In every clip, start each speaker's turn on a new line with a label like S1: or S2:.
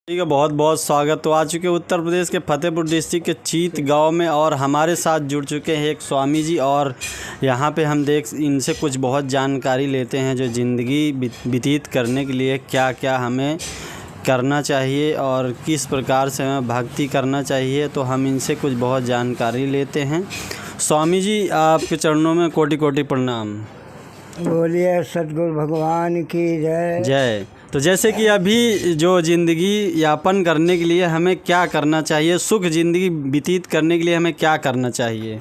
S1: ठीक है, बहुत बहुत स्वागत। तो आ चुके उत्तर प्रदेश के फतेहपुर डिस्ट्रिक्ट के चीत गांव में और हमारे साथ जुड़ चुके हैं एक स्वामी जी। और यहाँ पे हम इनसे कुछ बहुत जानकारी लेते हैं जो ज़िंदगी व्यतीत करने के लिए क्या क्या हमें करना चाहिए और किस प्रकार से हमें भक्ति करना चाहिए। तो हम इनसे कुछ बहुत जानकारी लेते हैं। स्वामी जी, आपके चरणों में कोटि कोटि प्रणाम।
S2: बोलिए सतगुरु भगवान की जय
S1: जय। तो जैसे कि अभी जो ज़िंदगी यापन करने के लिए हमें क्या करना चाहिए, सुख ज़िंदगी व्यतीत करने के लिए हमें क्या करना चाहिए?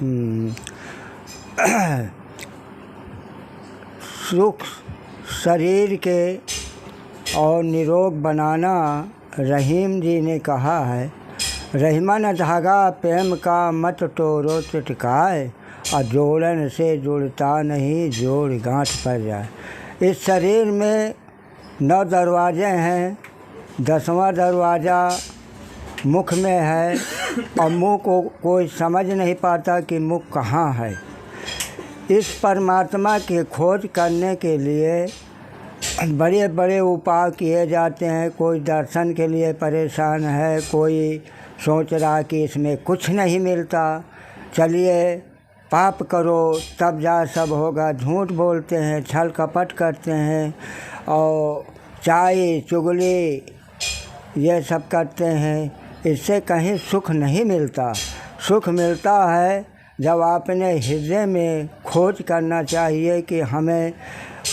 S2: सुख शरीर के और निरोग बनाना रहीम जी ने कहा है। रहीमन धागा प्रेम का मत तोड़ो चटकाए, और जोड़न से जुड़ता नहीं जोड़ गांठ पर जाए। इस शरीर में 9 दरवाजे हैं, 10वां दरवाज़ा मुख में है और मुख को कोई समझ नहीं पाता कि मुख कहाँ है। इस परमात्मा की खोज करने के लिए बड़े बड़े उपाय किए जाते हैं। कोई दर्शन के लिए परेशान है, कोई सोच रहा कि इसमें कुछ नहीं मिलता, चलिए पाप करो तब जा सब होगा। झूठ बोलते हैं, छल कपट करते हैं और चाय चुगली ये सब करते हैं। इससे कहीं सुख नहीं मिलता। सुख मिलता है जब आपने हृदय में खोज करना चाहिए कि हमें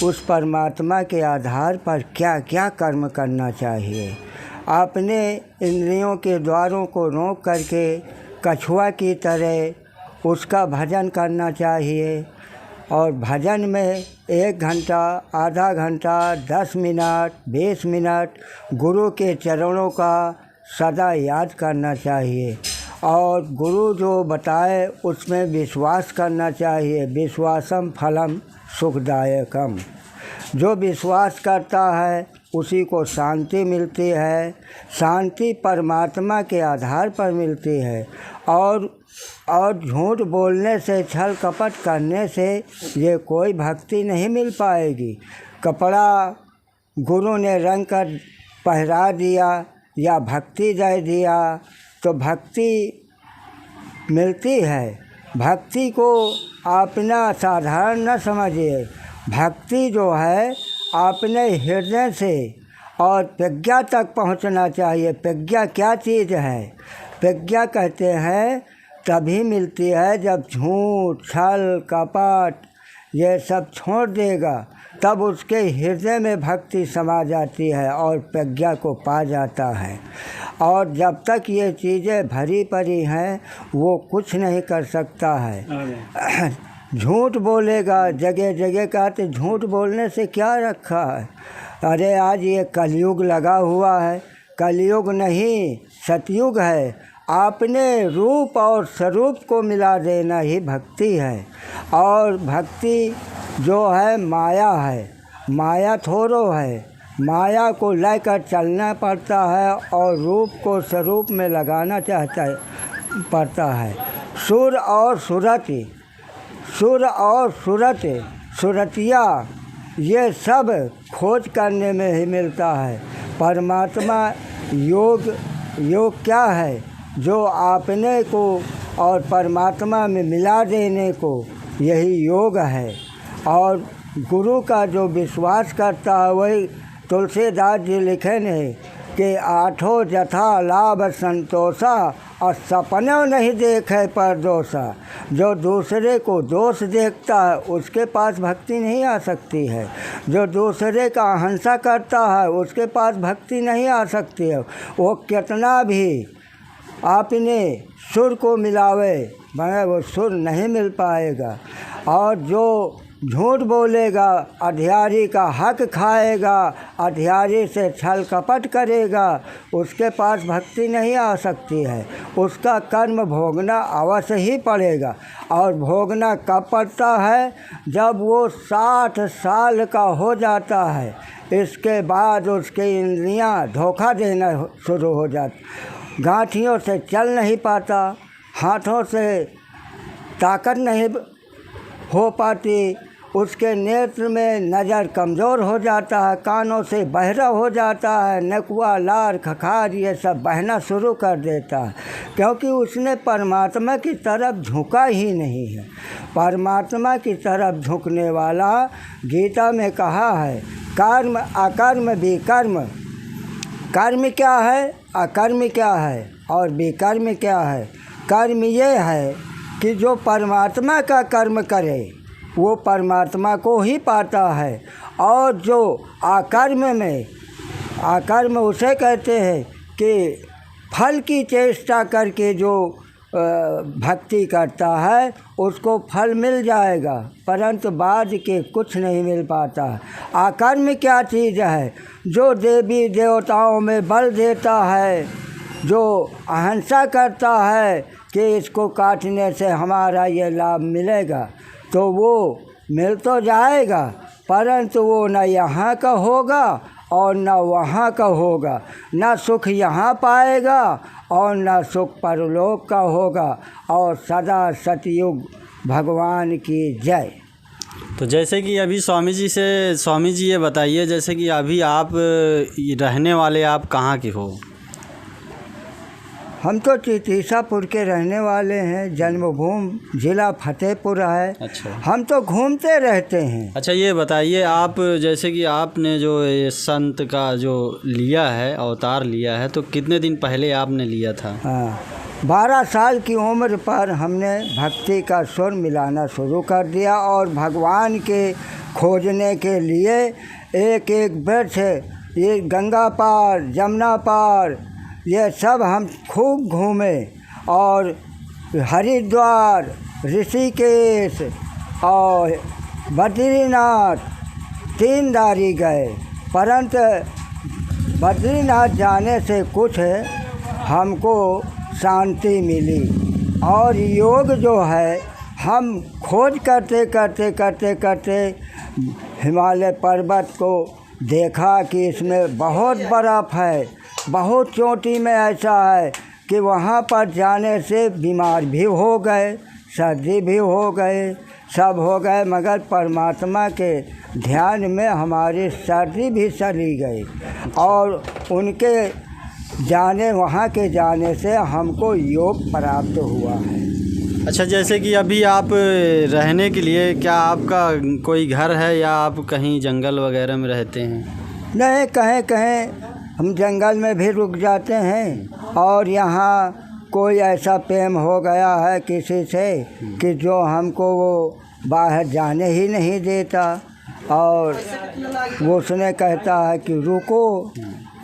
S2: उस परमात्मा के आधार पर क्या क्या कर्म करना चाहिए। आपने इंद्रियों के द्वारों को रोक करके कछुआ की तरह उसका भजन करना चाहिए। और भजन में 1 घंटा, आधा घंटा, 10 मिनट, 20 मिनट गुरु के चरणों का सदा याद करना चाहिए। और गुरु जो बताए उसमें विश्वास करना चाहिए। विश्वासम फलम सुखदायकम। जो विश्वास करता है उसी को शांति मिलती है। शांति परमात्मा के आधार पर मिलती है। और झूठ बोलने से, छल कपट करने से ये कोई भक्ति नहीं मिल पाएगी। कपड़ा गुरु ने रंग कर पहरा दिया या भक्ति दे दिया तो भक्ति मिलती है। भक्ति को अपना साधारण न समझिए। भक्ति जो है अपने हृदय से और प्रज्ञा तक पहुंचना चाहिए। प्रज्ञा क्या चीज़ है? प्रज्ञा कहते हैं तभी मिलती है जब झूठ छल कपट ये सब छोड़ देगा, तब उसके हृदय में भक्ति समा जाती है और प्रज्ञा को पा जाता है। और जब तक ये चीज़ें भरी पड़ी हैं वो कुछ नहीं कर सकता है। झूठ बोलेगा जगह जगह का, तो झूठ बोलने से क्या रखा है? अरे आज ये कलयुग लगा हुआ है। कलयुग नहीं, सतयुग है। आपने रूप और स्वरूप को मिला देना ही भक्ति है। और भक्ति जो है माया है, माया थोड़ो है। माया को लेकर चलना पड़ता है और रूप को स्वरूप में लगाना पड़ता है। सुर और सुरति, सुर और सुरतिया ये सब खोज करने में ही मिलता है। परमात्मा योग क्या है? जो आपने को और परमात्मा में मिला देने को, यही योग है। और गुरु का जो विश्वास करता है वही तुलसीदास जी लिखे ने कि 8 जथा लाभ संतोषा, और सपनों नहीं देखे पर दोषा। जो दूसरे को दोष देखता है उसके पास भक्ति नहीं आ सकती है। जो दूसरे का अहिंसा करता है उसके पास भक्ति नहीं आ सकती है। वो कितना भी आपने सुर को मिलावे मगर वो सुर नहीं मिल पाएगा। और जो झूठ बोलेगा, अधियारी का हक खाएगा, अधियारी से छल कपट करेगा, उसके पास भक्ति नहीं आ सकती है। उसका कर्म भोगना अवश्य ही पड़ेगा। और भोगना कब पड़ता है? जब वो 60 साल का हो जाता है। इसके बाद उसके इंद्रियां धोखा देना शुरू हो जाती। गांठियों से चल नहीं पाता, हाथों से ताकत नहीं हो पाती, उसके नेत्र में नज़र कमज़ोर हो जाता है, कानों से बहरा हो जाता है, नकुआ, लार, खखार ये सब बहना शुरू कर देता है, क्योंकि उसने परमात्मा की तरफ झुका ही नहीं है। परमात्मा की तरफ झुकने वाला, गीता में कहा है, कर्म अकर्म विकर्म, कर्म क्या है, अकर्म क्या है और विकर्म क्या है। कर्म ये है कि जो परमात्मा का कर्म करे वो परमात्मा को ही पाता है, और जो अकर्म में, अकर्म उसे कहते हैं कि फल की चेष्टा करके जो भक्ति करता है उसको फल मिल जाएगा, परंतु बाद के कुछ नहीं मिल पाता। अकर्म क्या चीज़ है, जो देवी देवताओं में बल देता है, जो अहिंसा करता है कि इसको काटने से हमारा ये लाभ मिलेगा, तो वो मिल तो जाएगा, परंतु वो न यहाँ का होगा और न वहाँ का होगा, न सुख यहाँ पाएगा और न सुख परलोक का होगा। और सदा सतयुग भगवान की जय।
S1: तो जैसे कि अभी स्वामी जी ये बताइए, जैसे कि अभी आप रहने वाले आप कहाँ के हो?
S2: हम तो चितीसापुर के रहने वाले हैं, जन्मभूमि ज़िला फतेहपुर है।
S1: अच्छा।
S2: हम तो घूमते रहते हैं।
S1: अच्छा, ये बताइए आप, जैसे कि आपने जो ये संत का जो लिया है, अवतार लिया है, तो कितने दिन पहले आपने लिया था?
S2: हाँ, 12 साल की उम्र पर हमने भक्ति का सुर मिलाना शुरू कर दिया और भगवान के खोजने के लिए एक एक वृक्ष, ये गंगा पार, जमुना पार, ये सब हम खूब घूमे, और हरिद्वार, ऋषिकेश और बद्रीनाथ 3 दारी गए, परंतु बद्रीनाथ जाने से कुछ हमको शांति मिली। और योग जो है, हम खोज करते करते करते करते हिमालय पर्वत को देखा कि इसमें बहुत बर्फ़ है, बहुत चोटी में ऐसा है कि वहाँ पर जाने से बीमार भी हो गए, सर्दी भी हो गए, सब हो गए, मगर परमात्मा के ध्यान में हमारी सर्दी भी चली गई और उनके जाने, वहाँ के जाने से हमको योग प्राप्त हुआ है।
S1: अच्छा, जैसे कि अभी आप रहने के लिए क्या आपका कोई घर है या आप कहीं जंगल वगैरह में रहते हैं?
S2: नहीं, कहीं कहीं हम जंगल में भी रुक जाते हैं, और यहाँ कोई ऐसा प्रेम हो गया है किसी से कि जो हमको वो बाहर जाने ही नहीं देता, और वो उसने कहता है कि रुको।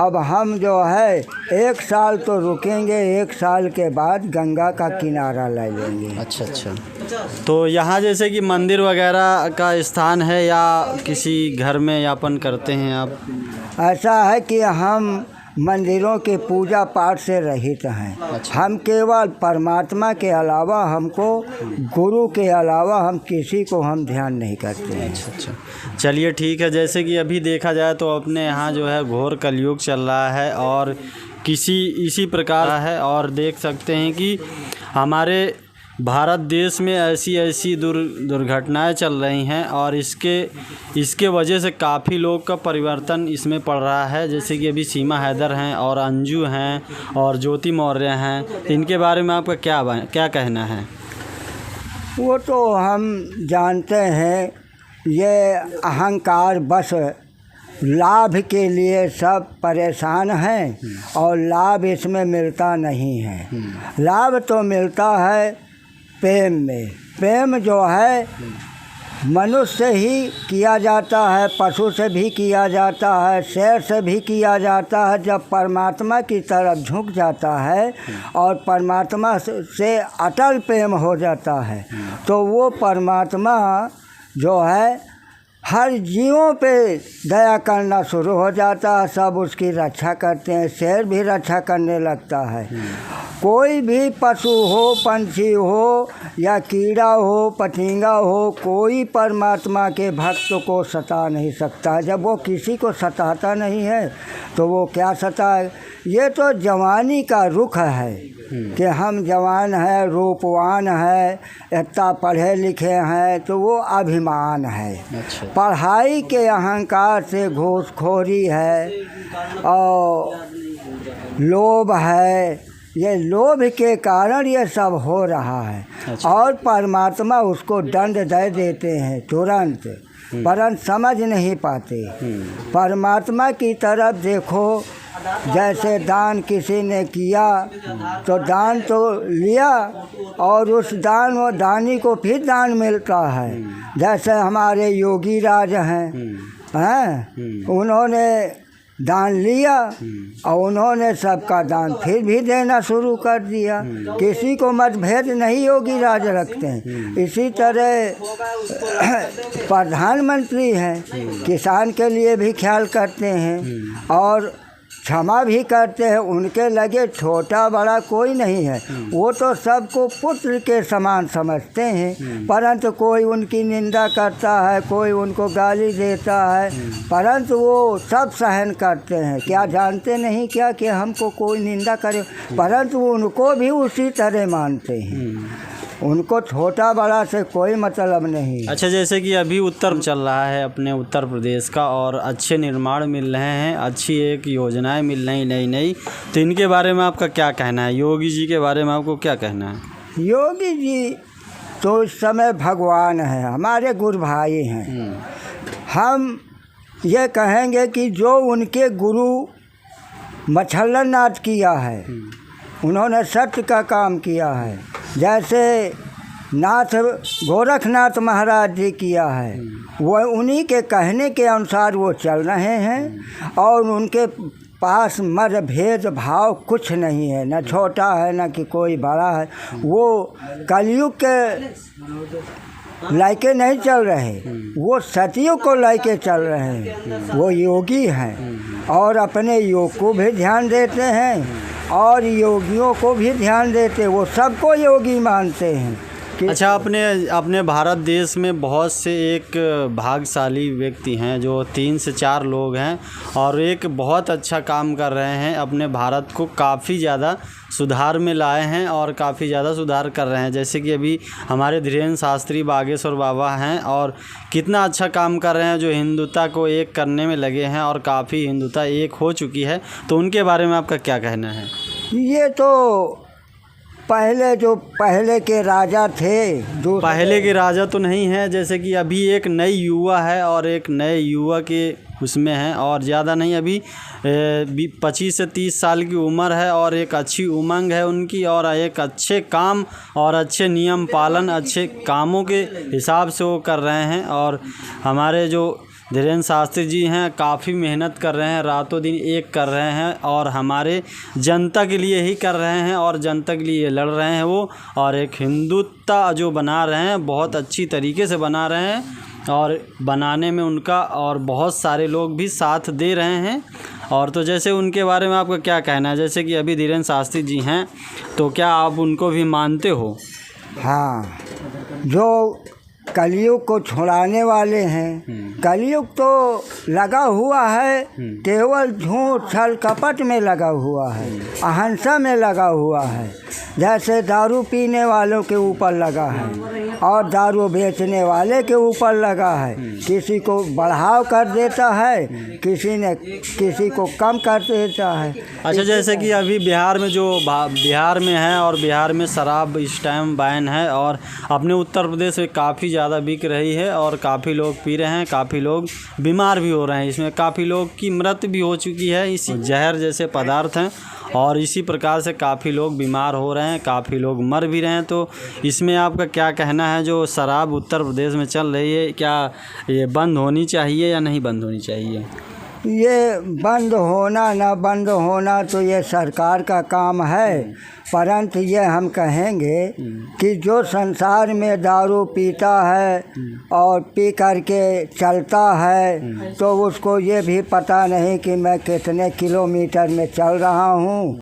S2: अब हम जो है 1 साल तो रुकेंगे, 1 साल के बाद गंगा का किनारा ले लेंगे।
S1: अच्छा अच्छा। तो यहाँ जैसे कि मंदिर वगैरह का स्थान है या किसी घर में यापन करते हैं आप?
S2: ऐसा है कि हम मंदिरों के पूजा पाठ से रहित हैं।
S1: अच्छा।
S2: हम केवल परमात्मा के अलावा, हमको गुरु के अलावा हम किसी को हम ध्यान नहीं करते हैं।
S1: अच्छा अच्छा, चलिए ठीक है। जैसे कि अभी देखा जाए तो अपने यहाँ जो है घोर कलयुग चल रहा है और इसी प्रकार है, और देख सकते हैं कि हमारे भारत देश में ऐसी दुर्घटनाएं चल रही हैं, और इसके वजह से काफ़ी लोग का परिवर्तन इसमें पड़ रहा है। जैसे कि अभी सीमा हैदर हैं और अंजू हैं और ज्योति मौर्य हैं, इनके बारे में आपका क्या कहना है?
S2: वो तो हम जानते हैं, ये अहंकार बस लाभ के लिए सब परेशान हैं, और लाभ इसमें मिलता नहीं है। लाभ तो मिलता है प्रेम में। प्रेम जो है मनुष्य से ही किया जाता है, पशु से भी किया जाता है, शेर से भी किया जाता है। जब परमात्मा की तरफ झुक जाता है और परमात्मा से अटल प्रेम हो जाता है, तो वो परमात्मा जो है हर जीवों पे दया करना शुरू हो जाता है। सब उसकी रक्षा करते हैं, शेर भी रक्षा करने लगता है। कोई भी पशु हो, पंछी हो या कीड़ा हो, पतंगा हो, कोई परमात्मा के भक्त को सता नहीं सकता। जब वो किसी को सताता नहीं है तो वो क्या सताए। ये तो जवानी का रुख है कि हम जवान हैं, रूपवान है, इतना पढ़े लिखे हैं, तो वो अभिमान है।
S1: अच्छा।
S2: पढ़ाई के अहंकार से घूसखोरी है और लोभ है। ये लोभ के कारण ये सब हो रहा है।
S1: अच्छा।
S2: और परमात्मा उसको दंड दे देते हैं तुरंत, परंतु समझ नहीं पाते। परमात्मा की तरफ देखो, जैसे दान किसी ने किया तो दान तो लिया और उस दान व दानी को फिर दान मिलता है। जैसे हमारे योगी राज हैं, उन्होंने दान लिया और उन्होंने सबका दान फिर भी देना शुरू कर दिया। किसी को मतभेद नहीं योगी राज रखते हैं। इसी तरह प्रधानमंत्री हैं, किसान के लिए भी ख्याल करते हैं और क्षमा भी करते हैं। उनके लगे छोटा बड़ा कोई नहीं है, वो तो सबको पुत्र के समान समझते हैं। परंतु कोई उनकी निंदा करता है, कोई उनको गाली देता है, परंतु वो सब सहन करते हैं। क्या जानते नहीं क्या कि हमको कोई निंदा करे, परंतु उनको भी उसी तरह मानते हैं। उनको छोटा बड़ा से कोई मतलब नहीं।
S1: अच्छा, जैसे कि अभी उत्तर चल रहा है अपने उत्तर प्रदेश का और अच्छे निर्माण मिल रहे हैं, अच्छी एक योजनाएं मिल रही नई नई, तो इनके बारे में आपका क्या कहना है? योगी जी के बारे में आपको क्या कहना है?
S2: योगी जी तो इस समय भगवान हैं, हमारे गुरु भाई हैं। हम ये कहेंगे कि जो उनके गुरु मच्छल्लरनाथ किया है, उन्होंने सत्य का काम किया है। जैसे नाथ गोरखनाथ महाराज जी किया है, वो उन्हीं के कहने के अनुसार वो चल रहे हैं और उनके पास मत भेद भाव कुछ नहीं है, न छोटा है न कि कोई बड़ा है। वो कलयुग के लायके नहीं चल रहे, वो सतयुग को लायके चल रहे हैं। वो योगी हैं और अपने योग को भी ध्यान देते हैं और योगियों को भी ध्यान देते, वो सबको योगी मानते हैं।
S1: अच्छा, अपने भारत देश में बहुत से एक भाग्यशाली व्यक्ति हैं जो 3 से 4 लोग हैं और एक बहुत अच्छा काम कर रहे हैं, अपने भारत को काफ़ी ज़्यादा सुधार में लाए हैं और काफ़ी ज़्यादा सुधार कर रहे हैं। जैसे कि अभी हमारे धीरेन्द्र शास्त्री बागेश्वर बाबा हैं और कितना अच्छा काम कर रहे हैं, जो हिंदुता को एक करने में लगे हैं और काफ़ी हिंदुता एक हो चुकी है। तो उनके बारे में आपका क्या कहना है?
S2: ये तो पहले के राजा थे, जो
S1: पहले के राजा तो नहीं है। जैसे कि अभी एक नई युवा है और एक नए युवा के उसमें है और ज़्यादा नहीं, अभी 25 से 30 साल की उम्र है और एक अच्छी उमंग है उनकी और एक अच्छे काम और अच्छे नियम पालन, अच्छे कामों के हिसाब से वो कर रहे हैं। और हमारे जो धीरेन्द्र शास्त्री जी हैं काफ़ी मेहनत कर रहे हैं, रातों दिन एक कर रहे हैं और हमारे जनता के लिए ही कर रहे हैं और जनता के लिए लड़ रहे हैं वो, और एक हिंदुत्व जो बना रहे हैं बहुत अच्छी तरीके से बना रहे हैं और बनाने में उनका और बहुत सारे लोग भी साथ दे रहे हैं। और तो जैसे उनके बारे में आपका क्या कहना है? जैसे कि अभी धीरेन्द्र शास्त्री जी हैं, तो क्या आप उनको भी मानते हो?
S2: हाँ, जो कलयुग को छुड़ाने वाले हैं। कलयुग तो लगा हुआ है केवल झूठ छल कपट में लगा हुआ है, अहिंसा में लगा हुआ है। जैसे दारू पीने वालों के ऊपर लगा है और दारू बेचने वाले के ऊपर लगा है। किसी को बढ़ाव कर देता है, किसी को कम कर देता है।
S1: अच्छा, जैसे कि अभी बिहार में बिहार में है और बिहार में शराब इस टाइम बैन है और अपने उत्तर प्रदेश में काफ़ी ज़्यादा बिक रही है और काफ़ी लोग पी रहे हैं, काफ़ी लोग बीमार भी हो रहे हैं। इसमें काफ़ी लोग की मृत्यु भी हो चुकी है। इसी जहर जैसे पदार्थ हैं और इसी प्रकार से काफ़ी लोग बीमार हो रहे हैं, काफ़ी लोग मर भी रहे हैं। तो इसमें आपका क्या कहना है? जो शराब उत्तर प्रदेश में चल रही है, क्या ये बंद होनी चाहिए या नहीं बंद होनी चाहिए?
S2: ये बंद होना ना बंद होना तो ये सरकार का काम है, परंतु ये हम कहेंगे कि जो संसार में दारू पीता है और पी करके चलता है तो उसको ये भी पता नहीं कि मैं कितने किलोमीटर में चल रहा हूँ।